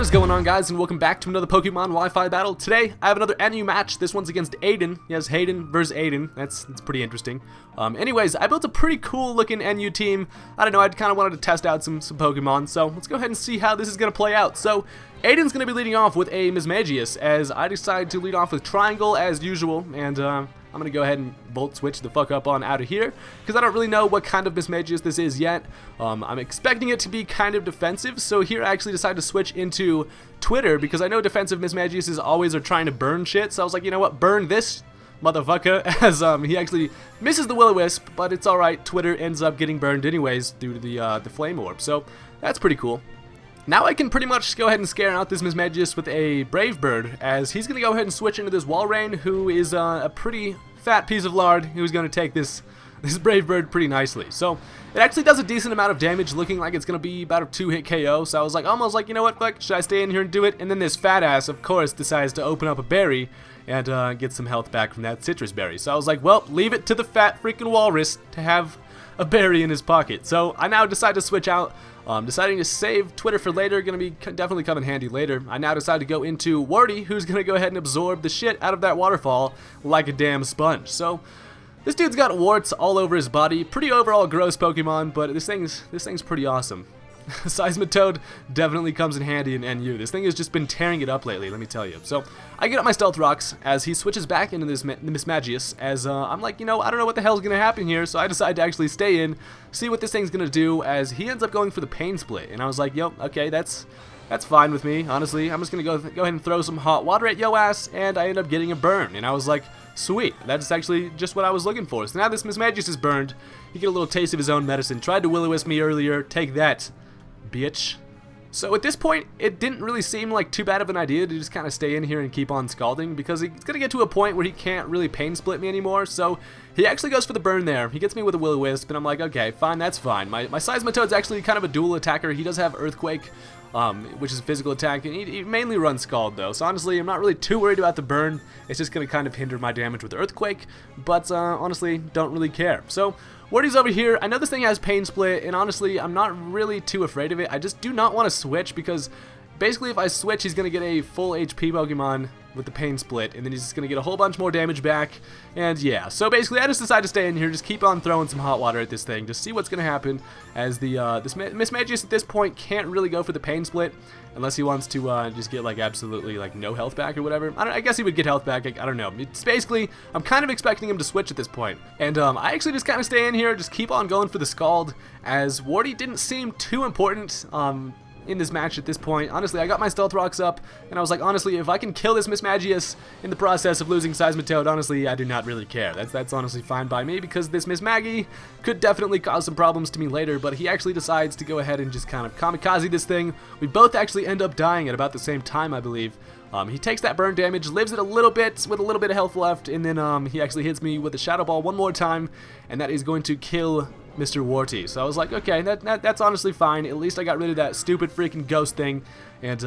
is going on, guys, and welcome back to another Pokemon Wi-Fi battle. Today, I have another NU match. This one's against Aidan. Yes, Haydunn versus Aidan. That's pretty interesting. Anyways, I built a pretty cool looking NU team. I don't know, I kind of wanted to test out some Pokemon, so let's go ahead and see how this is going to play out. So, Aidan's going to be leading off with a Mismagius, as I decide to lead off with Triangle as usual, and I'm going to go ahead and Volt Switch the fuck up on out of here, because I don't really know what kind of Mismagius this is yet. I'm expecting it to be kind of defensive, so here I actually decided to switch into Twitter, because I know defensive Mismagiuses always are trying to burn shit, so I was like, you know what, burn this motherfucker, as he actually misses the Will-O-Wisp, but it's alright, Twitter ends up getting burned anyways due to the Flame Orb, so that's pretty cool. Now I can pretty much go ahead and scare out this Mismagius with a Brave Bird, as he's going to go ahead and switch into this Walrein, who is a pretty fat piece of lard, who's going to take this Brave Bird pretty nicely. So it actually does a decent amount of damage, looking like it's going to be about a 2-hit KO, so I was like, almost like, you know what, fuck, should I stay in here and do it? And then this fat ass, of course, decides to open up a berry and get some health back from that citrus berry. So I was like, well, leave it to the fat freaking walrus to have a berry in his pocket. So I now decide to switch out, deciding to save Twitter for later, going to be definitely come in handy later. I now decide to go into Hoodie, who's going to go ahead and absorb the shit out of that waterfall like a damn sponge. So this dude's got warts all over his body, pretty overall gross Pokemon, but this thing's pretty awesome. Seismitoad definitely comes in handy in NU. This thing has just been tearing it up lately, let me tell you. So I get up my Stealth Rocks as he switches back into this Mismagius, as I'm like, you know, I don't know what the hell's going to happen here, so I decide to actually stay in, see what this thing's going to do, as he ends up going for the Pain Split. And I was like, yo, okay, that's fine with me, honestly. I'm just going to go ahead and throw some hot water at yo ass, and I end up getting a burn. And I was like, sweet, that's actually just what I was looking for. So now this Mismagius is burned. He get a little taste of his own medicine. Tried to Will-O-Wisp me earlier. Take that, bitch. So at this point, it didn't really seem like too bad of an idea to just kind of stay in here and keep on scalding, because he's going to get to a point where he can't really Pain Split me anymore, so he actually goes for the burn there. He gets me with a Will-O-Wisp, and I'm like, okay, fine, that's fine. My Seismitoad's actually kind of a dual attacker. He does have Earthquake, which is a physical attack, and he mainly runs Scald, though, so honestly, I'm not really too worried about the burn. It's just going to kind of hinder my damage with Earthquake, but honestly, don't really care. So Woody's over here. I know this thing has Pain Split, and honestly, I'm not really too afraid of it. I just do not want to switch, because basically if I switch, he's going to get a full HP Pokemon with the Pain Split, and then he's just going to get a whole bunch more damage back, and yeah. So basically, I just decided to stay in here, just keep on throwing some hot water at this thing, just see what's going to happen, as this Mismagius at this point can't really go for the Pain Split, unless he wants to just get like absolutely like no health back or whatever. I guess he would get health back, I don't know. It's basically, I'm kind of expecting him to switch at this point. And I actually just kind of stay in here, just keep on going for the Scald, as Wardy didn't seem too important in this match at this point. Honestly, I got my Stealth Rocks up, and I was like, honestly, if I can kill this Mismagius in the process of losing Seismitoad, honestly, I do not really care. That's honestly fine by me, because this Mismagi could definitely cause some problems to me later, but he actually decides to go ahead and just kind of kamikaze this thing. We both actually end up dying at about the same time, I believe. He takes that burn damage, lives it a little bit with a little bit of health left, and then he actually hits me with a Shadow Ball one more time, and that is going to kill Mr. Warty. So I was like, okay, that's honestly fine. At least I got rid of that stupid freaking ghost thing, and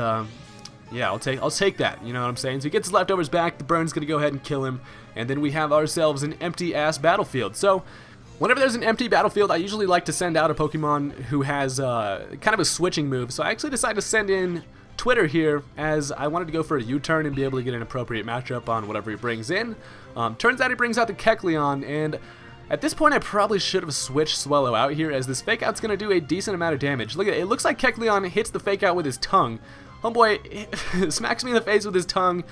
yeah, I'll take that. You know what I'm saying? So he gets his leftovers back. The burn's gonna go ahead and kill him, and then we have ourselves an empty ass battlefield. So whenever there's an empty battlefield, I usually like to send out a Pokemon who has kind of a switching move. So I actually decided to send in Twitter here, as I wanted to go for a U-turn and be able to get an appropriate matchup on whatever he brings in. Turns out he brings out the Kecleon, and at this point, I probably should have switched Swallow out here, as this Fake Out's going to do a decent amount of damage. Look at it. It looks like Kecleon hits the Fake Out with his tongue. Homeboy smacks me in the face with his tongue.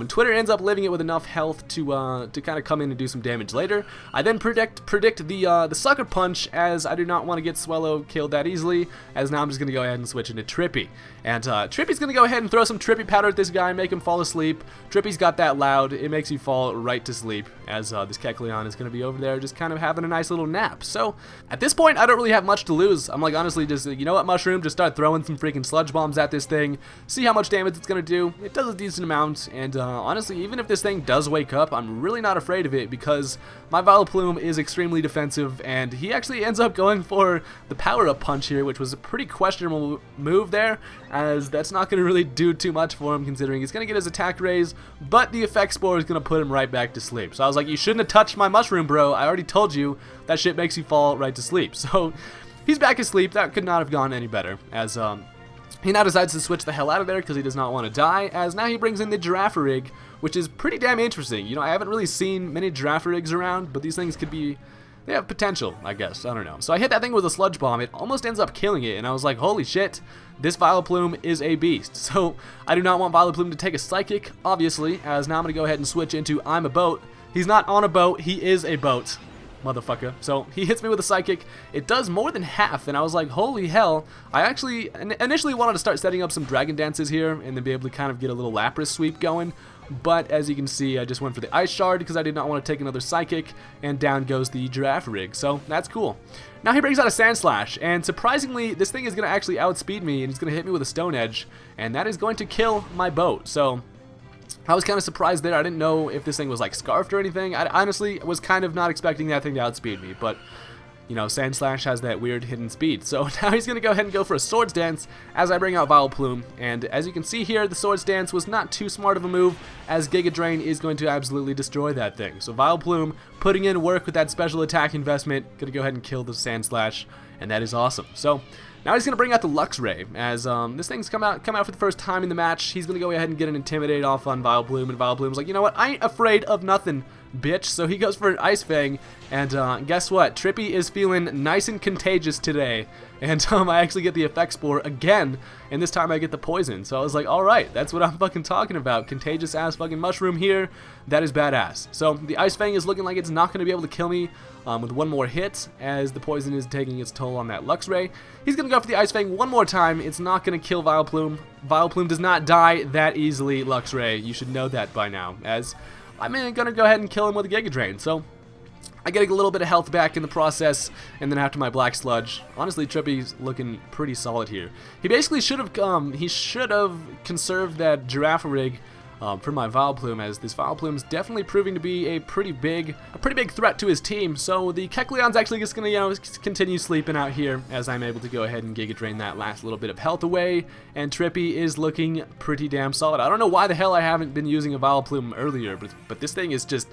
Twitter ends up living it with enough health to kind of come in and do some damage later. I then predict the Sucker Punch, as I do not want to get Swallow killed that easily, as now I'm just going to go ahead and switch into Trippy. And Trippy's going to go ahead and throw some Trippy powder at this guy and make him fall asleep. Trippy's got that loud. It makes you fall right to sleep, as this Kecleon is going to be over there just kind of having a nice little nap. So at this point, I don't really have much to lose. I'm like, honestly, just, you know what, Mushroom, just start throwing some freaking Sludge Bombs at this thing. See how much damage it's going to do. It does a decent amount, and honestly, even if this thing does wake up, I'm really not afraid of it, because my Vileplume is extremely defensive, and he actually ends up going for the power-up punch here, which was a pretty questionable move there, as that's not going to really do too much for him, considering he's going to get his attack raise, but the Effect Spore is going to put him right back to sleep. So I was like, you shouldn't have touched my Mushroom, bro. I already told you that shit makes you fall right to sleep. So he's back asleep. That could not have gone any better, as He now decides to switch the hell out of there because he does not want to die, as now he brings in the Girafarig, which is pretty damn interesting. You know, I haven't really seen many Girafarigs around, but these things could be, they have potential, I guess. I don't know. So I hit that thing with a Sludge Bomb. It almost ends up killing it, and I was like, holy shit, this Vileplume is a beast. So I do not want Vileplume to take a Psychic, obviously, as now I'm going to go ahead and switch into I'm a boat. He's not on a boat, he is a boat. Motherfucker. So he hits me with a Psychic. It does more than half, and I was like, holy hell. I actually initially wanted to start setting up some Dragon Dances here and then be able to kind of get a little Lapras sweep going, but as you can see, I just went for the Ice Shard because I did not want to take another Psychic, and down goes the Girafarig. So that's cool. Now he brings out a Sand Slash, and surprisingly, this thing is going to actually outspeed me, and he's going to hit me with a Stone Edge, and that is going to kill my boat. So I was kind of surprised there. I didn't know if this thing was like scarfed or anything. I honestly was kind of not expecting that thing to outspeed me, but you know, Sand Slash has that weird hidden speed. So now he's going to go ahead and go for a Swords Dance as I bring out Vileplume, and as you can see here, the Swords Dance was not too smart of a move, as Giga Drain is going to absolutely destroy that thing. So Vileplume putting in work with that special attack investment, going to go ahead and kill the Sand Slash, and that is awesome. So now he's going to bring out the Luxray, as this thing's come out for the first time in the match. He's going to go ahead and get an Intimidate off on Vileplume, and Vileplume's like, you know what, I ain't afraid of nothing, bitch. So he goes for an Ice Fang, and guess what, Trippy is feeling nice and contagious today, and I actually get the Effect Spore again, and this time I get the Poison. So I was like, alright, that's what I'm fucking talking about, contagious ass fucking mushroom here, that is badass. So the Ice Fang is looking like it's not going to be able to kill me with one more hit, as the Poison is taking its toll on that Luxray. He's going to go for the Ice Fang one more time. It's not going to kill Vileplume. Vileplume does not die that easily, Luxray. You should know that by now, as I'm going to go ahead and kill him with a Giga Drain. So I get a little bit of health back in the process, and then after my Black Sludge, honestly, Trippy's looking pretty solid here. He basically should have conserved that Girafarig for my Vileplume, as this Vileplume is definitely proving to be a pretty big threat to his team. So the Kecleon's actually just gonna, you know, continue sleeping out here, as I'm able to go ahead and Giga Drain that last little bit of health away, and Trippy is looking pretty damn solid. I don't know why the hell I haven't been using a Vileplume earlier, but this thing is just,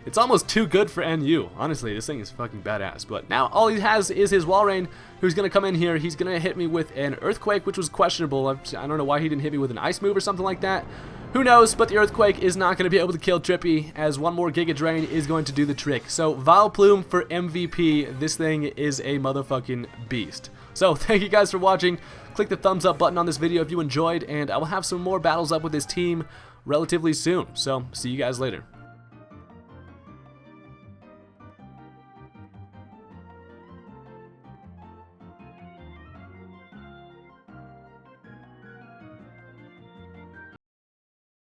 it's almost too good for NU. Honestly, this thing is fucking badass. But now all he has is his Walrein, who's going to come in here. He's going to hit me with an Earthquake, which was questionable. I don't know why he didn't hit me with an Ice move or something like that. Who knows, but the Earthquake is not going to be able to kill Trippy, as one more Giga Drain is going to do the trick. So Vileplume for MVP. This thing is a motherfucking beast. So thank you guys for watching. Click the thumbs up button on this video if you enjoyed, and I will have some more battles up with this team relatively soon. So see you guys later.